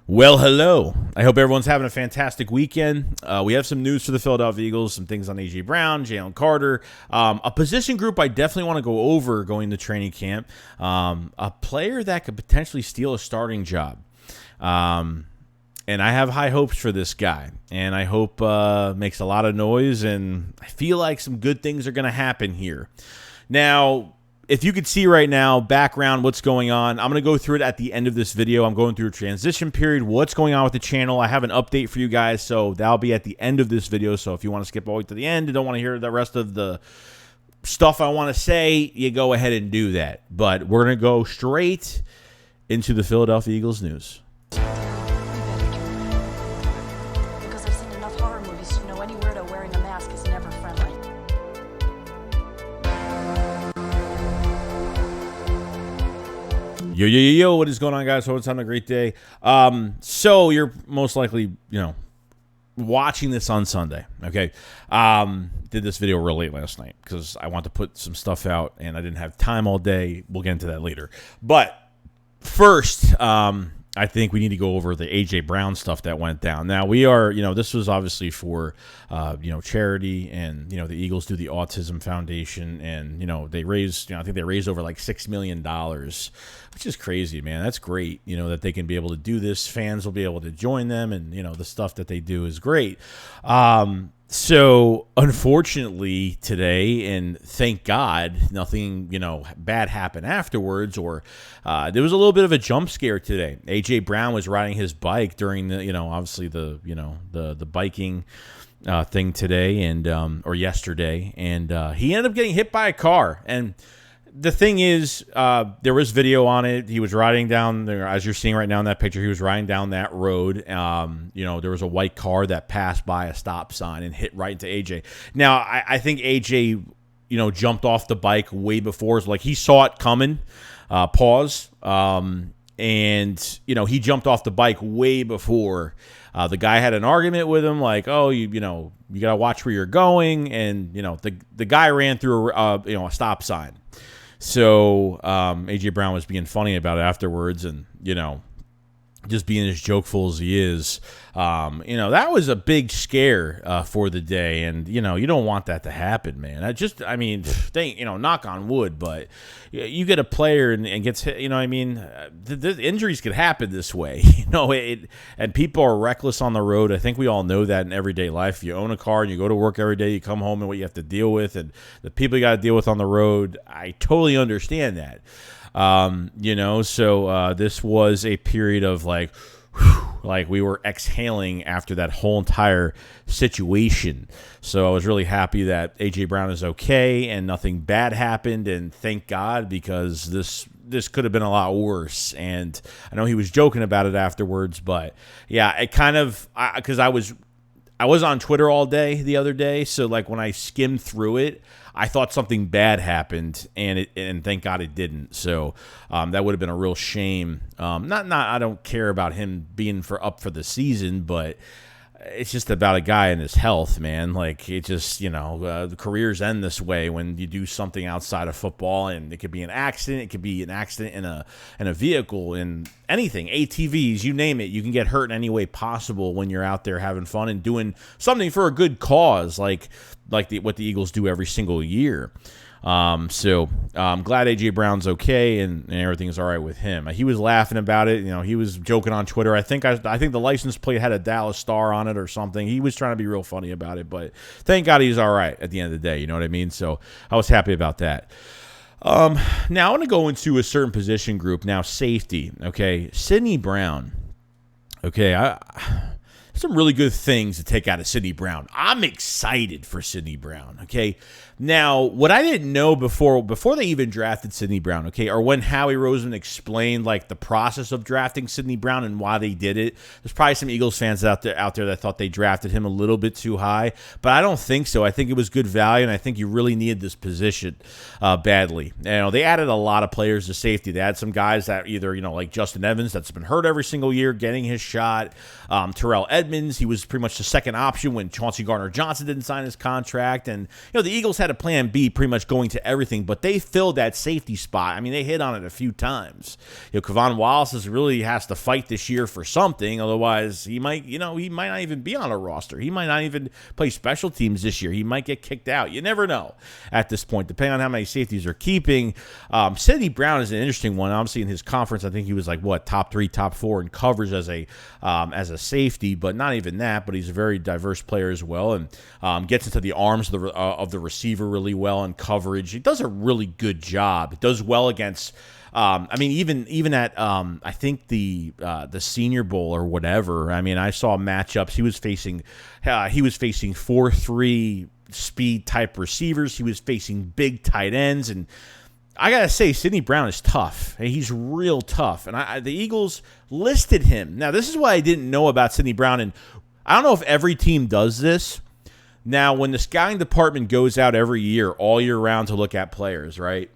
Well, hello. I hope everyone's having a fantastic weekend. We have some news for the Philadelphia Eagles, some things on A.J. Brown, Jalen Carter, a position group I definitely want to go over going to training camp, a player that could potentially steal a starting job. And I have high hopes for this guy, and I hope makes a lot of noise, and I feel like some good things are going to happen here. Now, if you could see right now, background, what's going on, I'm going to go through it at the end of this video. I'm going through a transition period, what's going on with the channel. I have an update for you guys, so that'll be at the end of this video. So if you want to skip all the way to the end and don't want to hear the rest of the stuff I want to say, you go ahead and do that. But we're going to go straight into the Philadelphia Eagles news. Because I've seen enough horror movies to know any weirdo wearing a mask is never friendly. Yo, what is going on, guys? Hope it's having a great day. So you're most likely, watching this on Sunday, okay? Did this video real late last night because I want to put some stuff out, and I didn't have time all day. We'll get into that later. But first, I think we need to go over the A.J. Brown stuff that went down. Now, we are, this was obviously for, charity, and, the Eagles do the Autism Foundation, and, they raised, I think they raised over like $6 million, which is crazy, man. That's great, that they can be able to do this. Fans will be able to join them, and, the stuff that they do is great. So, unfortunately, today, and thank God, nothing, bad happened afterwards, or there was a little bit of a jump scare today. A.J. Brown was riding his bike during the, obviously the biking thing today, and or yesterday, and he ended up getting hit by a car. And the thing is, there was video on it. He was riding down there, as you're seeing right now in that picture. He was riding down that road. There was a white car that passed by a stop sign and hit right into AJ. Now, I think AJ, jumped off the bike way before. Like, he saw it coming. And he jumped off the bike way before. The guy had an argument with him, like, oh, you got to watch where you're going. And, the guy ran through a stop sign. So A.J. Brown was being funny about it afterwards, and, just being as jokeful as he is, that was a big scare for the day. And, you don't want that to happen, man. Knock on wood, but you get a player and gets hit, the injuries could happen this way, and people are reckless on the road. I think we all know that in everyday life. You own a car and you go to work every day, you come home and what you have to deal with, and the people you got to deal with on the road. I totally understand that. So this was a period of like we were exhaling after that whole entire situation. So I was really happy that A.J. Brown is okay and nothing bad happened, and thank God, because this could have been a lot worse. And I know he was joking about it afterwards, but yeah, it kind of, because I was on Twitter all day the other day, so like when I skimmed through it, I thought something bad happened, and thank God it didn't. So that would have been a real shame. I don't care about him being up for the season, but it's just about a guy and his health, man. Like, it just, the careers end this way when you do something outside of football, and it could be an accident. It could be an accident in a vehicle, in anything, ATVs, you name it. You can get hurt in any way possible when you're out there having fun and doing something for a good cause, like what the Eagles do every single year. So I'm glad A.J. Brown's okay, and everything's all right with him. He was laughing about it. He was joking on Twitter. I think the license plate had a Dallas Star on it or something. He was trying to be real funny about it, but thank God he's all right at the end of the day. You know what I mean? So I was happy about that. Now I want to go into a certain position group now, safety. Okay, Sidney Brown. Okay, some really good things to take out of Sidney Brown. I'm excited for Sidney Brown, okay? Now, what I didn't know before they even drafted Sidney Brown, okay, or when Howie Roseman explained, like, the process of drafting Sidney Brown and why they did it, there's probably some Eagles fans out there that thought they drafted him a little bit too high, but I don't think so. I think it was good value, and I think you really needed this position badly. They added a lot of players to safety. They had some guys that either, like Justin Evans, that's been hurt every single year, getting his shot. Terrell Edmonds Edmonds. He was pretty much the second option when Chauncey Gardner-Johnson didn't sign his contract. And, the Eagles had a plan B pretty much going to everything, but they filled that safety spot. I mean, they hit on it a few times. Kevon Wallace really has to fight this year for something. Otherwise, he might not even be on a roster. He might not even play special teams this year. He might get kicked out. You never know at this point, depending on how many safeties are keeping. Sidney Brown is an interesting one. Obviously, in his conference, I think he was like, top 3, top 4 in coverage as a safety, but not even that. But he's a very diverse player as well, and gets into the arms of the receiver really well in coverage. He does a really good job. It does well against. Even at I think the Senior Bowl or whatever. I mean, I saw matchups. He was facing 4-3 speed type receivers. He was facing big tight ends, and I gotta say, Sidney Brown is tough. He's real tough, and the Eagles listed him. Now, this is what I didn't know about Sidney Brown, and I don't know if every team does this. Now, when the scouting department goes out every year, all year round, to look at players, right?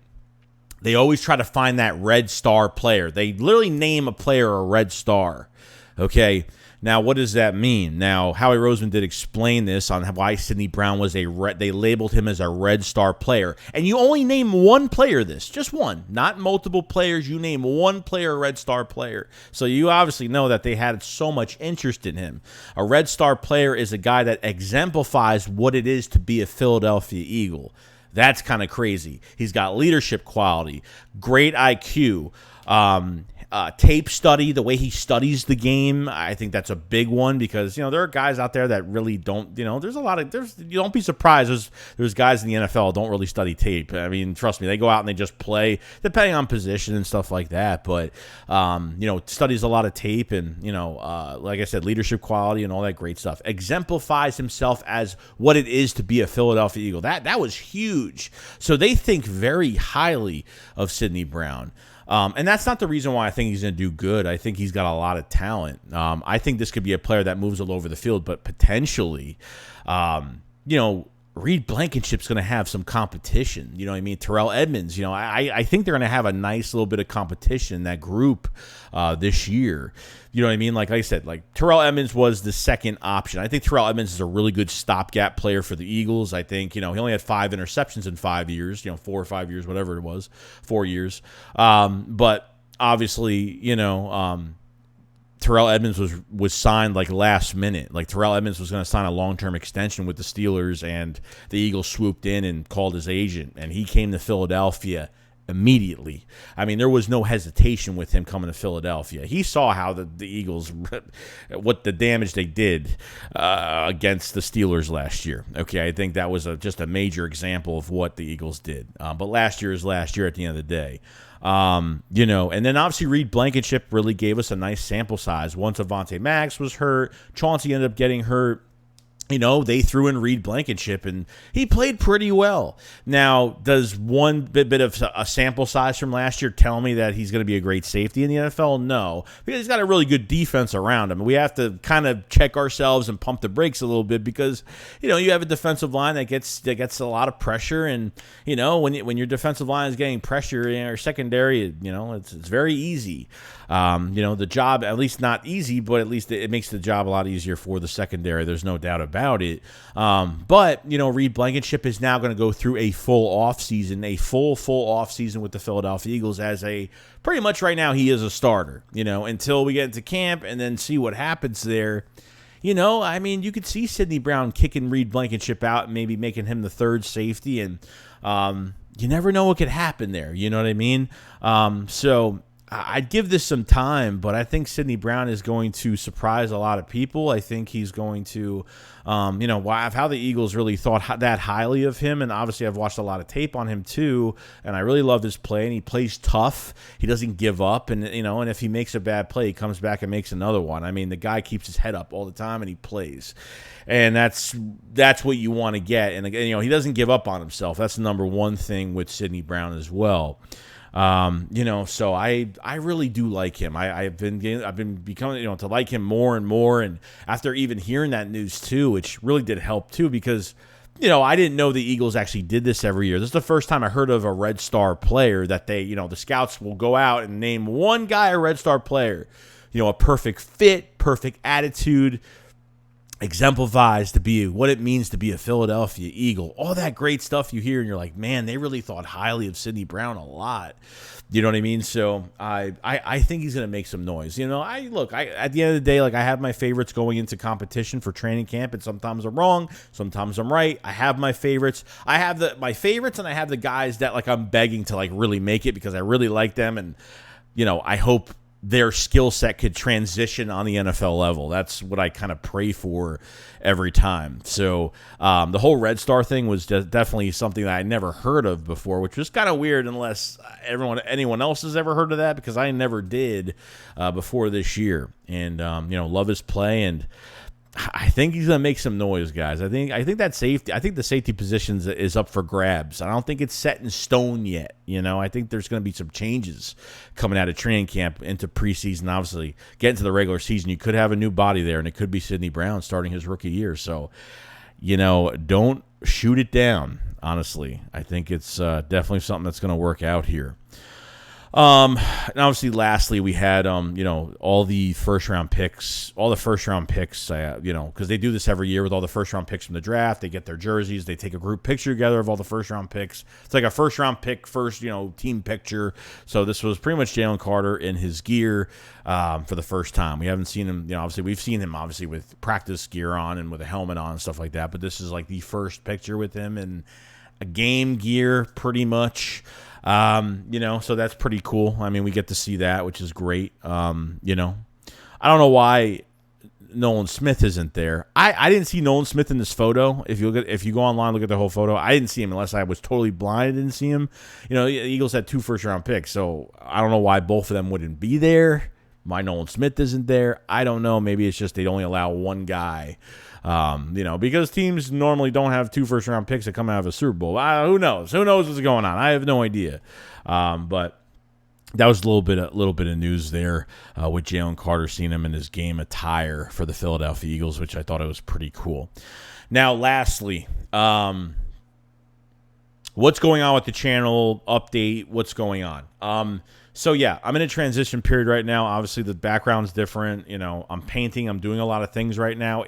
They always try to find that red star player. They literally name a player a red star. Okay. Now, what does that mean? Now, Howie Roseman did explain this on why Sidney Brown was they labeled him as a red star player. And you only name one player just one, not multiple players. You name one player a red star player. So you obviously know that they had so much interest in him. A red star player is a guy that exemplifies what it is to be a Philadelphia Eagle. That's kind of crazy. He's got leadership quality, great IQ, tape study, the way he studies the game. I think that's a big one because, there are guys out there that really don't, you don't be surprised. There's guys in the NFL don't really study tape. I mean, trust me, they go out and they just play depending on position and stuff like that. But, studies a lot of tape and, like I said, leadership quality and all that great stuff. Exemplifies himself as what it is to be a Philadelphia Eagle. That was huge. So they think very highly of Sidney Brown. And that's not the reason why I think he's going to do good. I think he's got a lot of talent. I think this could be a player that moves all over the field, but potentially, Reed Blankenship's going to have some competition. You know what I mean? Terrell Edmonds, I think they're going to have a nice little bit of competition in that group this year. You know what I mean? Like I said, Terrell Edmonds was the second option. I think Terrell Edmonds is a really good stopgap player for the Eagles. I think, he only had 5 interceptions in 5 years, 4 or 5 years, whatever it was, 4 years. But obviously, Terrell Edmonds was signed last minute. Terrell Edmonds was going to sign a long-term extension with the Steelers, and the Eagles swooped in and called his agent, and he came to Philadelphia immediately. I mean, there was no hesitation with him coming to Philadelphia. He saw how the Eagles, what the damage they did against the Steelers last year. Okay, I think that was just a major example of what the Eagles did. But last year is last year at the end of the day. And then obviously Reed Blankenship really gave us a nice sample size. Once Avonte Maddox was hurt, Chauncey ended up getting hurt. They threw in Reed Blankenship, and he played pretty well. Now, does one bit of a sample size from last year tell me that he's going to be a great safety in the NFL? No, because he's got a really good defense around him. We have to kind of check ourselves and pump the brakes a little bit because, you have a defensive line that gets a lot of pressure, and when your defensive line is getting pressure in our secondary, it's very easy. The job, at least not easy, but at least it makes the job a lot easier for the secondary. There's no doubt about it. But Reed Blankenship is now going to go through a full offseason, a full offseason with the Philadelphia Eagles as pretty much right now he is a starter, until we get into camp and then see what happens there. You could see Sidney Brown kicking Reed Blankenship out and maybe making him the third safety, and you never know what could happen there. You know what I mean? So I'd give this some time, but I think Sidney Brown is going to surprise a lot of people. I think he's going to, how the Eagles really thought that highly of him. And obviously I've watched a lot of tape on him too. And I really love his play, and he plays tough. He doesn't give up. And, and if he makes a bad play, he comes back and makes another one. I mean, the guy keeps his head up all the time and he plays. And that's what you want to get. And, he doesn't give up on himself. That's the number one thing with Sidney Brown as well. So I really do like him. I've been becoming, to like him more and more. And after even hearing that news too, which really did help too, because, I didn't know the Eagles actually did this every year. This is the first time I heard of a Red Star player that they, the scouts will go out and name one guy a Red Star player, a perfect fit, perfect attitude, exemplifies to be what it means to be a Philadelphia Eagle. All that great stuff you hear, and you're like, man, they really thought highly of Sidney Brown a lot. You know what I mean? So I think he's going to make some noise. You know, at the end of the day, like, I have my favorites going into competition for training camp, and sometimes I'm wrong, sometimes I'm right. I have my favorites. I have my favorites, and I have the guys that, like, I'm begging to, like, really make it because I really like them, and, you know, I hope their skill set could transition on the NFL level. That's what I kind of pray for every time. So the whole Red Star thing was definitely something that I never heard of before, which was kind of weird unless anyone else has ever heard of that, because I never did before this year. And, you know, love his play, and I think he's going to make some noise, guys. I think that safety. I think the safety positions is up for grabs. I don't think it's set in stone yet. You know, I think there's going to be some changes coming out of training camp into preseason. Obviously, get into the regular season, you could have a new body there, and it could be Sidney Brown starting his rookie year. So, you know, don't shoot it down. Honestly, I think it's definitely something that's going to work out here. And obviously, lastly, we had, you know, all the first round picks, you know, because they do this every year with all the first round picks from the draft. They get their jerseys. They take a group picture together of all the first round picks. It's like a first round pick, you know, team picture. So this was pretty much Jalen Carter in his gear for the first time. We haven't seen him, you know, obviously we've seen him obviously with practice gear on and with a helmet on and stuff like that. But this is like the first picture with him in a game gear pretty much. You know, so that's pretty cool. I mean, we get to see that, which is great. You know, I don't know why Nolan Smith isn't there. I didn't see Nolan Smith in this photo. If you go online, look at the whole photo, I didn't see him unless I was totally blind. I didn't see him. You know, the Eagles had 2 first-round picks, so I don't know why both of them wouldn't be there. Why Nolan Smith isn't there, I don't know. Maybe it's just they only allow one guy. You know, because teams normally don't have 2 first-round picks that come out of a Super Bowl. Who knows? Who knows what's going on? I have no idea. But that was a little bit of news there with Jalen Carter, seeing him in his game attire for the Philadelphia Eagles, which I thought it was pretty cool. Now, lastly, what's going on with the channel update? What's going on? So, yeah, I'm in a transition period right now. Obviously, the background's different. You know, I'm painting. I'm doing a lot of things right now.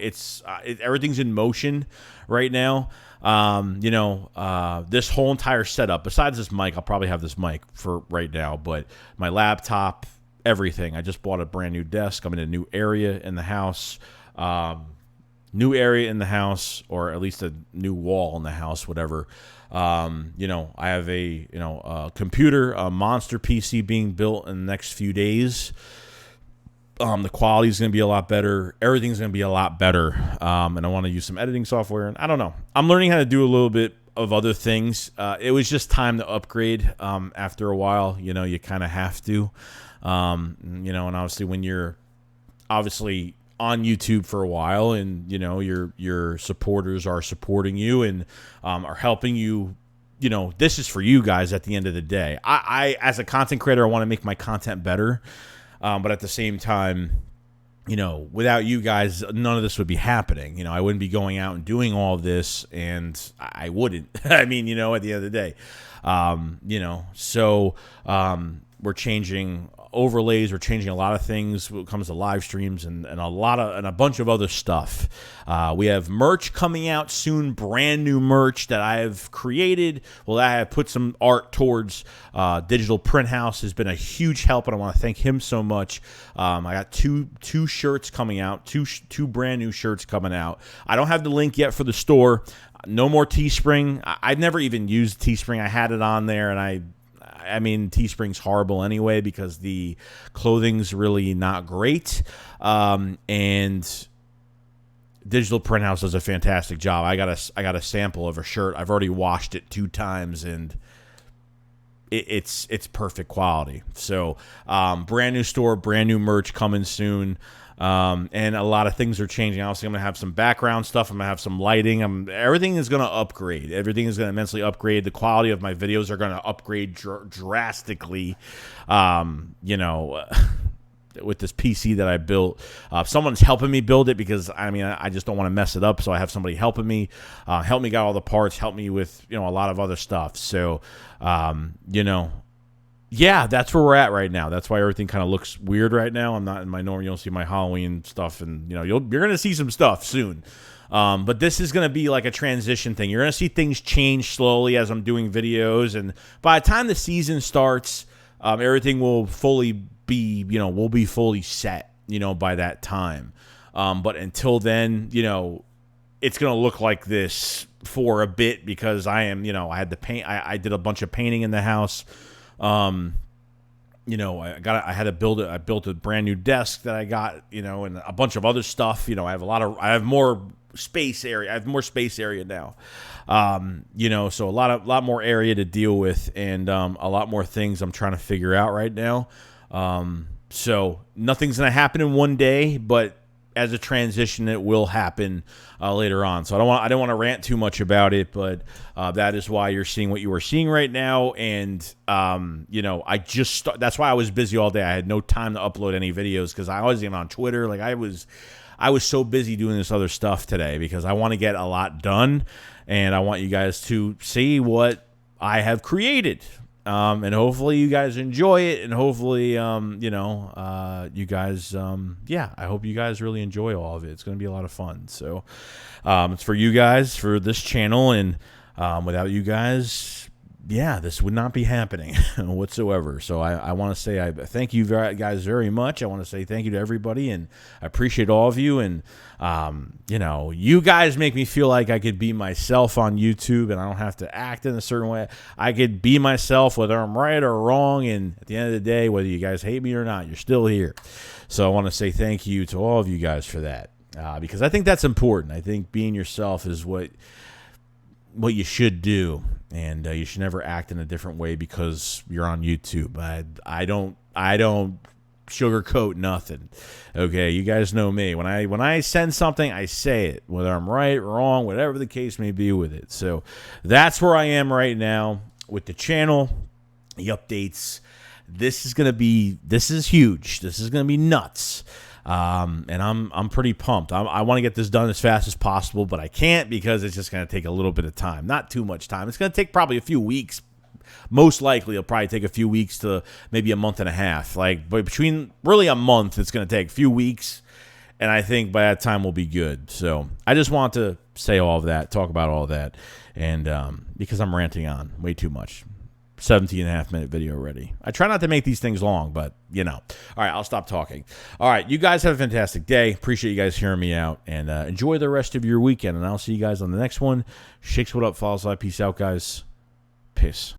Everything's in motion right now. You know, this whole entire setup, besides this mic, I'll probably have this mic for right now, but my laptop, everything. I just bought a brand new desk. I'm in a new area in the house. Or at least a new wall in the house, whatever. You know, I have a computer, a monster PC being built in the next few days. The quality is going to be a lot better. Everything's going to be a lot better. And I want to use some editing software. And I don't know. I'm learning how to do a little bit of other things. It was just time to upgrade. After a while, you know, you kind of have to. You know, and obviously when you're on YouTube for a while, and you know your supporters are supporting you and are helping you. You know, this is for you guys at the end of the day. I as a content creator, I want to make my content better, but at the same time, you know, without you guys, none of this would be happening. You know, I wouldn't be going out and doing all of this, and I wouldn't. I mean, you know, at the end of the day, you know, so we're changing overlays. We're changing a lot of things when it comes to live streams and a bunch of other stuff. We have merch coming out soon, brand new merch that I have created. Well, I have put some art towards. Digital Print House has been a huge help, and I want to thank him so much. I got two shirts coming out, two brand new shirts coming out. I don't have the link yet for the store. No more Teespring. I've never even used Teespring. I had it on there, and I mean, Teespring's horrible anyway because the clothing's really not great. And Digital Print House does a fantastic job. I got a sample of a shirt. I've already washed it 2 times, and it's perfect quality. So brand new store, brand new merch coming soon. And a lot of things are changing. Obviously, I'm going to have some background stuff. I'm going to have some lighting. Everything is going to upgrade. Everything is going to immensely upgrade. The quality of my videos are going to upgrade drastically. You know, with this PC that I built. Someone's helping me build it because, I mean, I just don't want to mess it up. So I have somebody helping me, help me get all the parts, help me with, you know, a lot of other stuff. So, you know, Yeah, that's where we're at right now. That's why everything kind of looks weird right now. I'm not in my normal. You don't see my Halloween stuff, and you're going to see some stuff soon. But this is going to be like a transition thing. You're going to see things change slowly as I'm doing videos, and by the time the season starts, everything will fully be, we'll be fully set, by that time. But until then, it's going to look like this for a bit because I am, I had to paint. I did a bunch of painting in the house. I built a brand new desk that I got, and a bunch of other stuff. I have more space area. I have more space area now. So a lot more area to deal with, and a lot more things I'm trying to figure out right now. So nothing's gonna happen in one day, but as a transition, it will happen later on. So I don't want to rant too much about it, but that is why you're seeing what you are seeing right now. And that's why I was busy all day. I had no time to upload any videos because I wasn't even on Twitter. Like I was so busy doing this other stuff today because I want to get a lot done, and I want you guys to see what I have created. And hopefully you guys enjoy it, and hopefully, you guys, I hope you guys really enjoy all of it. It's going to be a lot of fun. So, it's for you guys, for this channel, and without you guys, this would not be happening whatsoever. So I want to say I thank you guys very much. I want to say thank you to everybody, and I appreciate all of you. And, you guys make me feel like I could be myself on YouTube, and I don't have to act in a certain way. I could be myself whether I'm right or wrong. And at the end of the day, whether you guys hate me or not, you're still here. So I want to say thank you to all of you guys for that, because I think that's important. I think being yourself is what you should do, and you should never act in a different way because you're on YouTube. I don't sugarcoat nothing. Okay, you guys know me. When I send something, I say it, whether I'm right, wrong, whatever the case may be with it. So that's where I am right now with the channel, the updates. This is huge. This is gonna be nuts. And I'm pretty pumped. I want to get this done as fast as possible, but I can't because it's just going to take a little bit of time. Not too much time. It's going to take probably a few weeks. Most likely, it'll probably take a few weeks to maybe a month and a half. But between really a month, it's going to take a few weeks. And I think by that time we'll be good. So I just want to say all of that, talk about all of that. And because I'm ranting on way too much. 17.5-minute video already. I try not to make these things long, but All right, I'll stop talking. All right, you guys have a fantastic day. Appreciate you guys hearing me out, and enjoy the rest of your weekend. And I'll see you guys on the next one. Shakes, what up? Follows live. Peace out, guys. Peace.